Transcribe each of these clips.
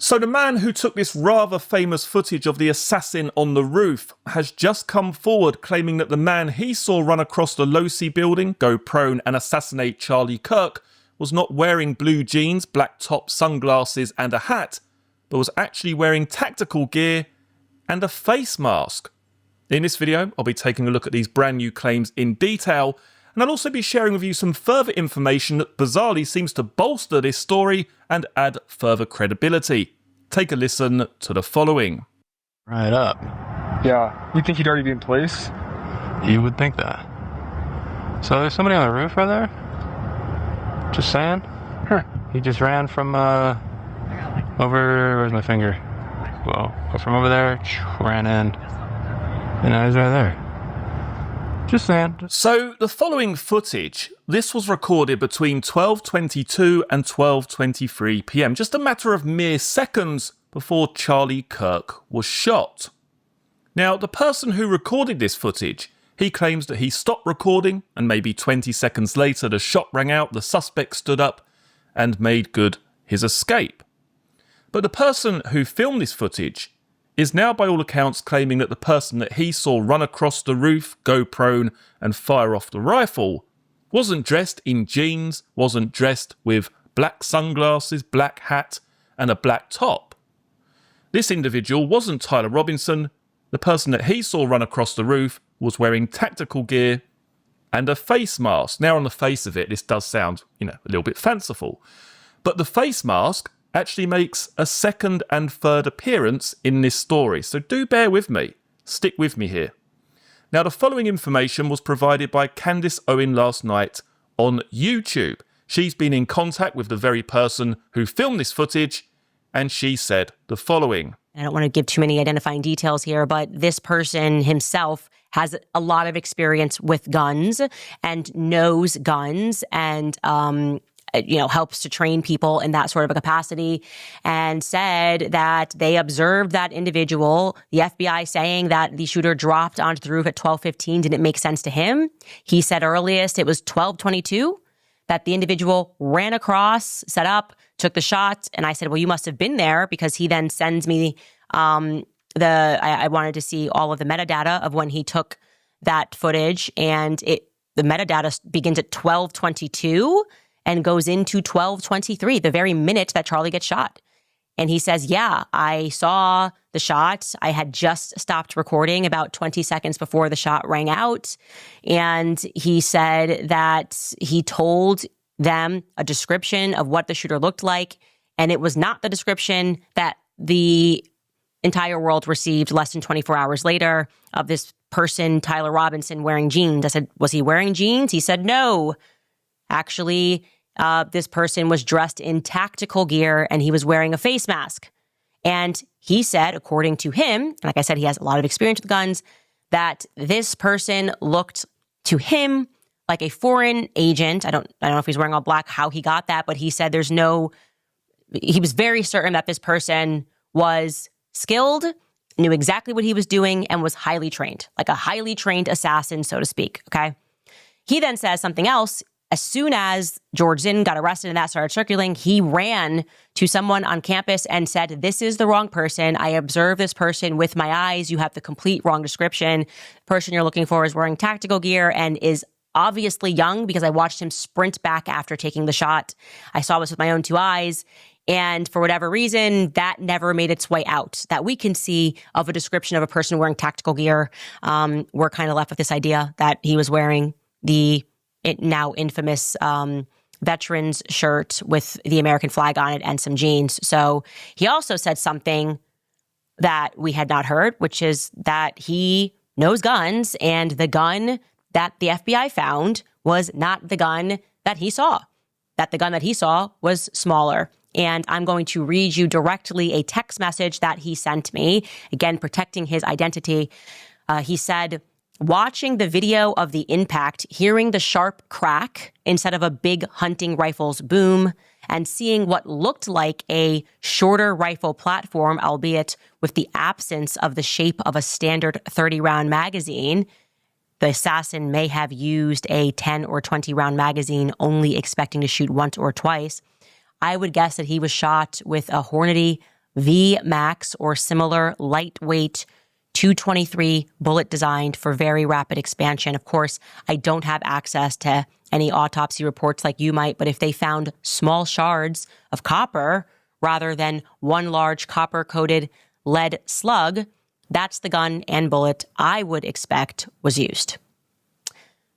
So the man who took this rather famous footage of the assassin on the roof has just come forward claiming that the man he saw run across the Losi building, go prone and assassinate Charlie Kirk was not wearing blue jeans, black top, sunglasses and a hat, but was actually wearing tactical gear and a face mask. In this video, I'll be taking a look at these brand new claims in detail, and I'll also be sharing with you some further information that bizarrely seems to bolster this story and add further credibility. Take a listen to the following. Right up. Yeah, you think he'd already be in place? You would think that. So there's somebody on the roof right there? Just saying? Huh. He just ran from, where's my finger? Well, from over there, ran in. And now he's right there. Just saying. So the following footage, this was recorded between 12:22 and 12:23 p.m, just a matter of mere seconds before Charlie Kirk was shot. Now, the person who recorded this footage, he claims that he stopped recording and maybe 20 seconds later the shot rang out, the suspect stood up and made good his escape. But the person who filmed this footage is now by all accounts claiming that the person that he saw run across the roof, go prone and fire off the rifle wasn't dressed in jeans, wasn't dressed with black sunglasses, black hat and a black top. This individual wasn't Tyler Robinson. The person that he saw run across the roof was wearing tactical gear and a face mask. Now on the face of it, this does sound, a little bit fanciful, but the face mask actually makes a second and third appearance in this story. So do bear with me. Stick with me here. Now, the following information was provided by Candace Owens last night on YouTube. She's been in contact with the very person who filmed this footage, and she said the following. I don't want to give too many identifying details here, but this person himself has a lot of experience with guns and knows guns and, helps to train people in that sort of a capacity, and said that they observed that individual, the FBI saying that the shooter dropped onto the roof at 12:15 didn't make sense to him. He said earliest it was 12:22 that the individual ran across, set up, took the shot. And I said, well, you must have been there, because he then sends me I wanted to see all of the metadata of when he took that footage. And the metadata begins at 12:22 and goes into 12:23, the very minute that Charlie gets shot. And he says, yeah, I saw the shot. I had just stopped recording about 20 seconds before the shot rang out. And he said that he told them a description of what the shooter looked like. And it was not the description that the entire world received less than 24 hours later of this person, Tyler Robinson, wearing jeans. I said, was he wearing jeans? He said, no. Actually, this person was dressed in tactical gear and he was wearing a face mask. And he said, according to him, and like I said, he has a lot of experience with guns, that this person looked to him like a foreign agent. I don't know if he's wearing all black, how he got that, but he said he was very certain that this person was skilled, knew exactly what he was doing, and was highly trained, like a highly trained assassin, so to speak. Okay. He then says something else. As soon as George Zinn got arrested and that started circulating, he ran to someone on campus and said, this is the wrong person. I observed this person with my eyes. You have the complete wrong description. The person you're looking for is wearing tactical gear and is obviously young, because I watched him sprint back after taking the shot. I saw this with my own two eyes. And for whatever reason, that never made its way out that we can see of a description of a person wearing tactical gear. We're kind of left with this idea that he was wearing the now infamous veterans shirt with the American flag on it and some jeans. So he also said something that we had not heard, which is that he knows guns, and the gun that the FBI found was not the gun that he saw, that the gun that he saw was smaller. And I'm going to read you directly a text message that he sent me, again, protecting his identity. He said, watching the video of the impact, hearing the sharp crack instead of a big hunting rifle's boom, and seeing what looked like a shorter rifle platform, albeit with the absence of the shape of a standard 30-round magazine, the assassin may have used a 10 or 20-round magazine, only expecting to shoot once or twice. I would guess that he was shot with a Hornady V-Max or similar lightweight 223 bullet designed for very rapid expansion. Of course, I don't have access to any autopsy reports like you might, but if they found small shards of copper rather than one large copper-coated lead slug, that's the gun and bullet I would expect was used.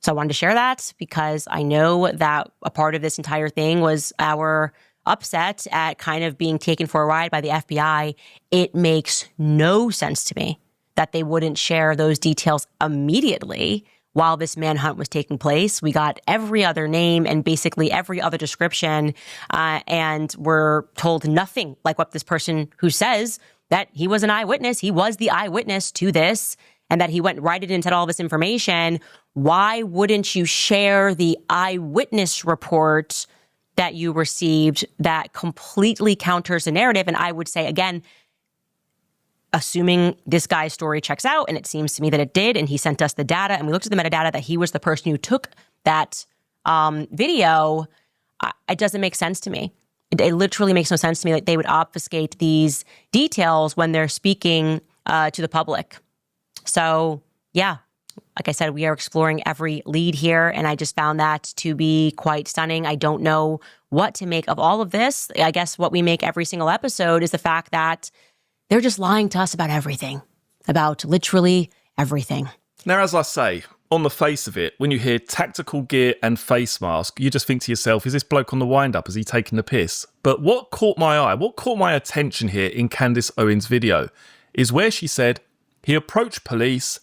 So I wanted to share that because I know that a part of this entire thing was our upset at kind of being taken for a ride by the FBI. It makes no sense to me that they wouldn't share those details immediately while this manhunt was taking place. We got every other name and basically every other description, and we're told nothing like what this person who says that he was an eyewitness, he was the eyewitness to this, and that he went right in and said all this information. Why wouldn't you share the eyewitness report that you received that completely counters the narrative? And I would say, again, assuming this guy's story checks out, and it seems to me that it did, and he sent us the data, and we looked at the metadata that he was the person who took that video, it doesn't make sense to me. It literally makes no sense to me that they would obfuscate these details when they're speaking to the public. So, yeah, like I said, we are exploring every lead here, and I just found that to be quite stunning. I don't know what to make of all of this. I guess what we make every single episode is the fact that they're just lying to us about everything, about literally everything. Now, as I say, on the face of it, when you hear tactical gear and face mask, you just think to yourself, is this bloke on the wind-up? Is he taking the piss? But what caught my eye, what caught my attention here in Candace Owens' video is where she said he approached police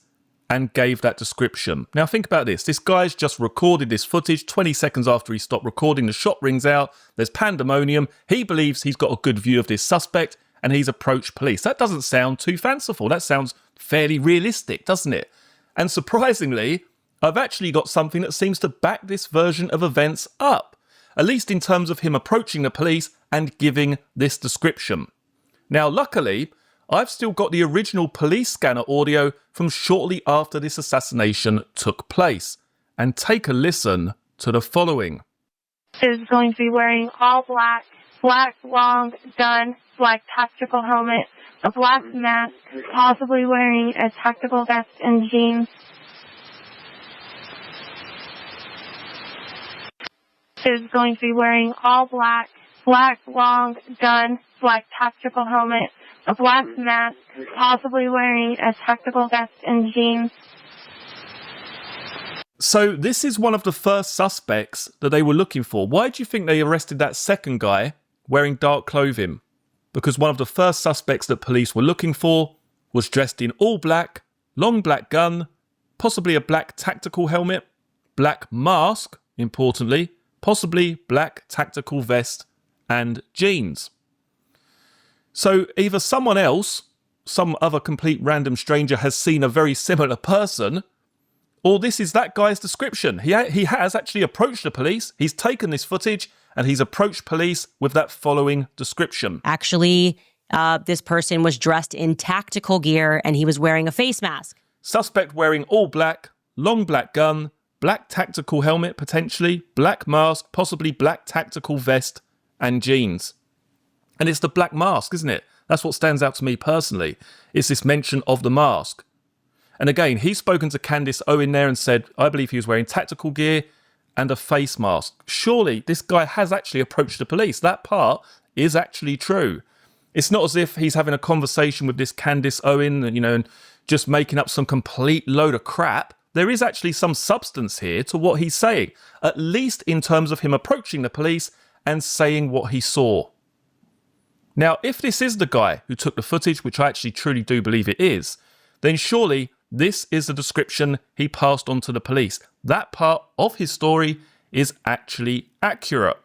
and gave that description. Now, think about this. This guy's just recorded this footage 20 seconds after he stopped recording. The shot rings out. There's pandemonium. He believes he's got a good view of this suspect, and he's approached police. That doesn't sound too fanciful. That sounds fairly realistic, doesn't it? And surprisingly, I've actually got something that seems to back this version of events up, at least in terms of him approaching the police and giving this description. Now, luckily, I've still got the original police scanner audio from shortly after this assassination took place. And take a listen to the following. Is going to be wearing all black, black long gun, black tactical helmet, a black mask, possibly wearing a tactical vest and jeans. Is going to be wearing all black, black long gun, black tactical helmet, a black mask, possibly wearing a tactical vest and jeans. So this is one of the first suspects that they were looking for. Why do you think they arrested that second guy wearing dark clothing? Because one of the first suspects that police were looking for was dressed in all black, long black gun, possibly a black tactical helmet, black mask, importantly, possibly black tactical vest and jeans. So either someone else, some other complete random stranger has seen a very similar person, or this is that guy's description. He has actually approached the police, he's taken this footage, and he's approached police with that following description. Actually, this person was dressed in tactical gear and he was wearing a face mask. Suspect wearing all black, long black gun, black tactical helmet potentially, black mask, possibly black tactical vest and jeans. And it's the black mask, isn't it? That's what stands out to me personally. It's this mention of the mask. And again, he's spoken to Candace Owens there and said, I believe he was wearing tactical gear and a face mask. Surely this guy has actually approached the police. That part is actually true. It's not as if he's having a conversation with this Candace Owens and, and just making up some complete load of crap. There is actually some substance here to what he's saying, at least in terms of him approaching the police and saying what he saw. Now, if this is the guy who took the footage, which I actually truly do believe it is, then surely this is the description he passed on to the police. That part of his story is actually accurate.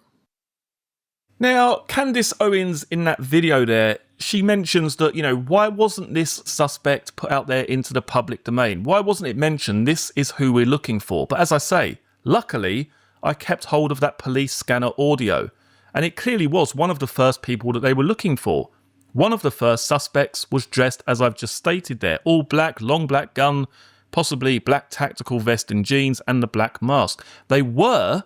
Now, Candace Owens in that video there, she mentions that, why wasn't this suspect put out there into the public domain? Why wasn't it mentioned this is who we're looking for? But as I say, luckily, I kept hold of that police scanner audio, and it clearly was one of the first people that they were looking for. One of the first suspects was dressed as I've just stated there, all black, long black gun, possibly black tactical vest and jeans, and the black mask. They were,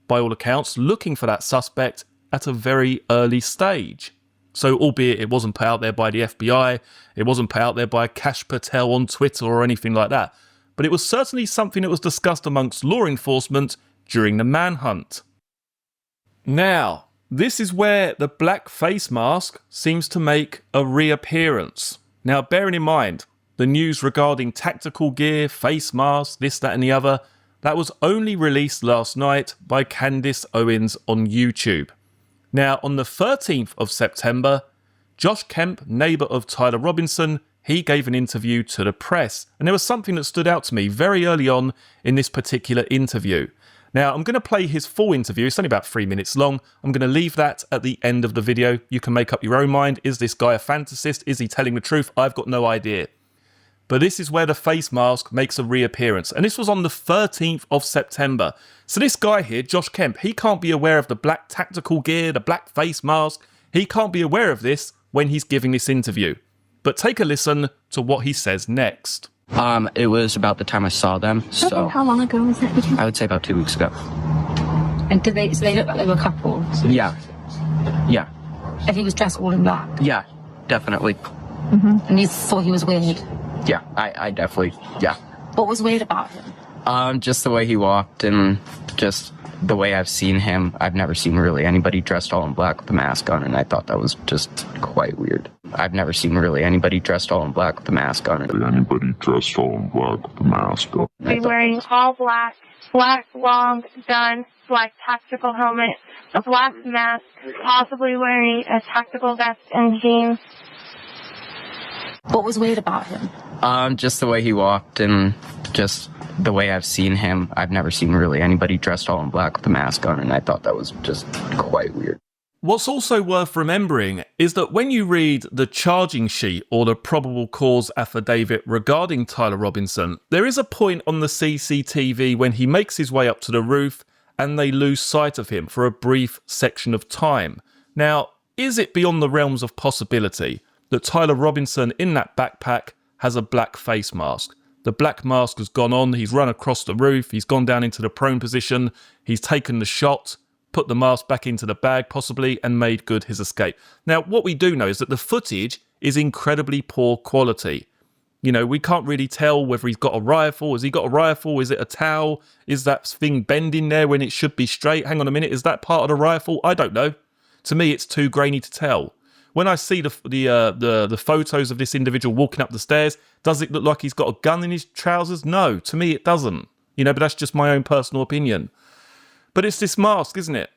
by all accounts, looking for that suspect at a very early stage. So albeit it wasn't put out there by the FBI, it wasn't put out there by Kash Patel on Twitter or anything like that, but it was certainly something that was discussed amongst law enforcement during the manhunt. Now, this is where the black face mask seems to make a reappearance. Now, bearing in mind, the news regarding tactical gear, face masks, this, that and the other, that was only released last night by Candace Owens on YouTube. Now, on the 13th of September, Josh Kemp, neighbour of Tyler Robinson, he gave an interview to the press. And there was something that stood out to me very early on in this particular interview. Now, I'm going to play his full interview. It's only about 3 minutes long. I'm going to leave that at the end of the video. You can make up your own mind. Is this guy a fantasist? Is he telling the truth? I've got no idea. But this is where the face mask makes a reappearance. And this was on the 13th of September. So this guy here, Josh Kemp, he can't be aware of the black tactical gear, the black face mask. He can't be aware of this when he's giving this interview. But take a listen to what he says next. It was about the time I saw them. So how long ago was that? I would say about 2 weeks ago. And did they? So they looked like they were couples. Yeah. Yeah. And he was dressed all in black. Yeah. Definitely. And you thought he was weird. Yeah. I definitely. Yeah. What was weird about him? Just the way he walked and just the way I've seen him. I've never seen really anybody dressed all in black with a mask on, and I thought that was just quite weird. I've never seen really anybody dressed all in black with a mask on. Anybody dressed all in black with a mask on. Be wearing all black, black long gun, black tactical helmet, a black mask, possibly wearing a tactical vest and jeans. What was weird about him? Just the way he walked and just the way I've seen him. I've never seen really anybody dressed all in black with a mask on, and I thought that was just quite weird. What's also worth remembering is that when you read the charging sheet or the probable cause affidavit regarding Tyler Robinson, there is a point on the CCTV when he makes his way up to the roof and they lose sight of him for a brief section of time. Now, is it beyond the realms of possibility that Tyler Robinson in that backpack has a black face mask? The black mask has gone on, he's run across the roof, he's gone down into the prone position, he's taken the shot, put the mask back into the bag possibly, and made good his escape. Now, what we do know is that the footage is incredibly poor quality. You know, we can't really tell whether he's got a rifle. Has he got a rifle? Is it a towel? Is that thing bending there when it should be straight? Hang on a minute, is that part of the rifle? I don't know. To me, it's too grainy to tell. When I see the photos of this individual walking up the stairs, does it look like he's got a gun in his trousers? No, to me it doesn't. You know, but that's just my own personal opinion. But it's this mask, isn't it?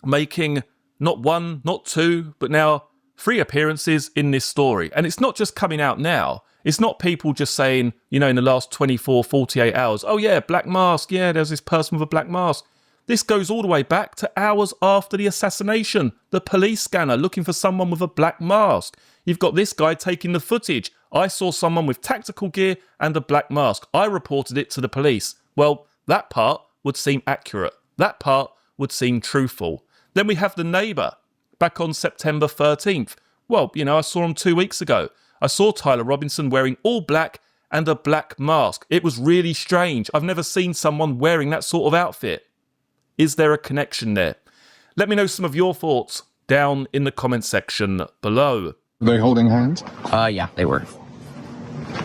Making not one, not two, but now 3 appearances in this story. And it's not just coming out now. It's not people just saying, you know, in the last 24, 48 hours, oh yeah, black mask, yeah, there's this person with a black mask. This goes all the way back to hours after the assassination. The police scanner looking for someone with a black mask. You've got this guy taking the footage. I saw someone with tactical gear and a black mask. I reported it to the police. Well, that part would seem accurate. That part would seem truthful. Then we have the neighbour back on September 13th. Well, you know, I saw him 2 weeks ago. I saw Tyler Robinson wearing all black and a black mask. It was really strange. I've never seen someone wearing that sort of outfit. Is there a connection there? Let me know some of your thoughts down in the comment section below. Are they holding hands? Yeah, they were.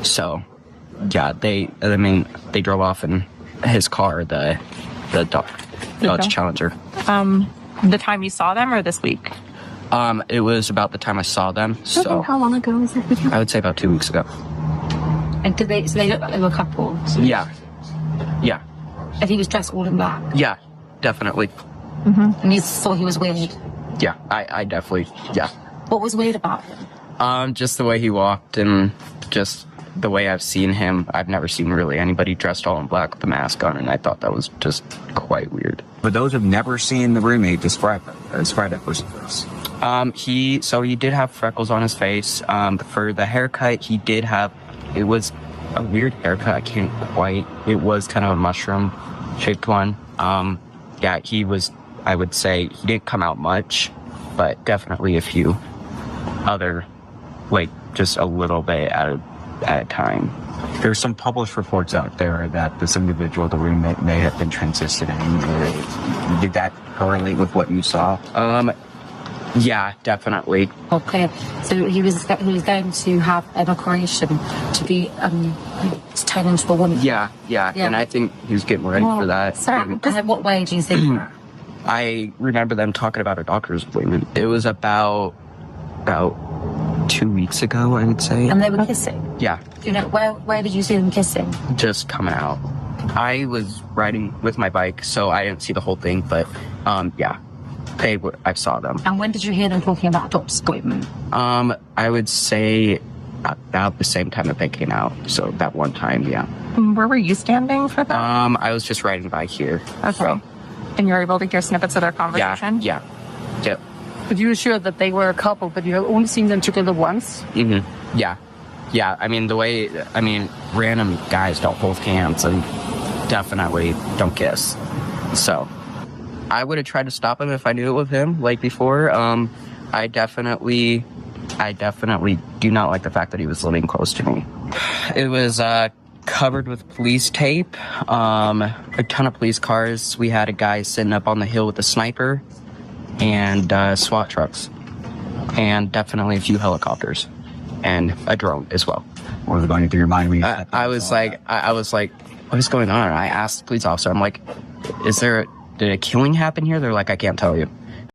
So, yeah, they drove off in his car, the Dodge Challenger. The time you saw them or this week? It was about the time I saw them. So how long ago was that? I would say about 2 weeks ago. And did they? So they looked like they were couples. Yeah. Yeah. And he was dressed all in black. Yeah. Definitely. And you thought he was weird. Yeah. I definitely. Yeah. What was weird about him? Just the way he walked and just the way I've seen him. I've never seen really anybody dressed all in black with a mask on, and I thought that was just quite weird. For those who've never seen the roommate, describe that person for us. He did have freckles on his face. For the haircut, it was a weird haircut. I can't quite. It was kind of a mushroom shaped one. Yeah, I would say he didn't come out much, but definitely a few other, like just a little bit at a time. There's some published reports out there that this individual, the roommate, may have been transitioning. Did that correlate with what you saw? Yeah, definitely. Okay, so he was going to have an operation to be turned into a woman. Yeah, and I think he was getting ready for that. Sorry, in what way do you think? I remember them talking about a doctor's appointment. It was about 2 weeks ago, I would say. And they were kissing? Yeah. Do you know, where did you see them kissing? Just coming out. I was riding with my bike, so I didn't see the whole thing, but yeah. I saw them. And when did you hear them talking about a doctor's appointment? I would say about the same time that they came out. So that one time, yeah. Where were you standing for that? I was just riding by here. Okay. So. And you were able to hear snippets of their conversation? Yeah. Yep. But you were sure that they were a couple, but you have only seen them together once? Mm-hmm. Yeah. I mean, random guys don't hold hands and definitely don't kiss. So I would have tried to stop him if I knew it was him, like before. I definitely do not like the fact that he was living close to me. It was covered with police tape, a ton of police cars. We had a guy sitting up on the hill with a sniper and SWAT trucks, and definitely a few helicopters and a drone as well. What was going through your mind when you I was like, what is going on? I asked the police officer, I'm like, did a killing happen here? They're like, I can't tell you.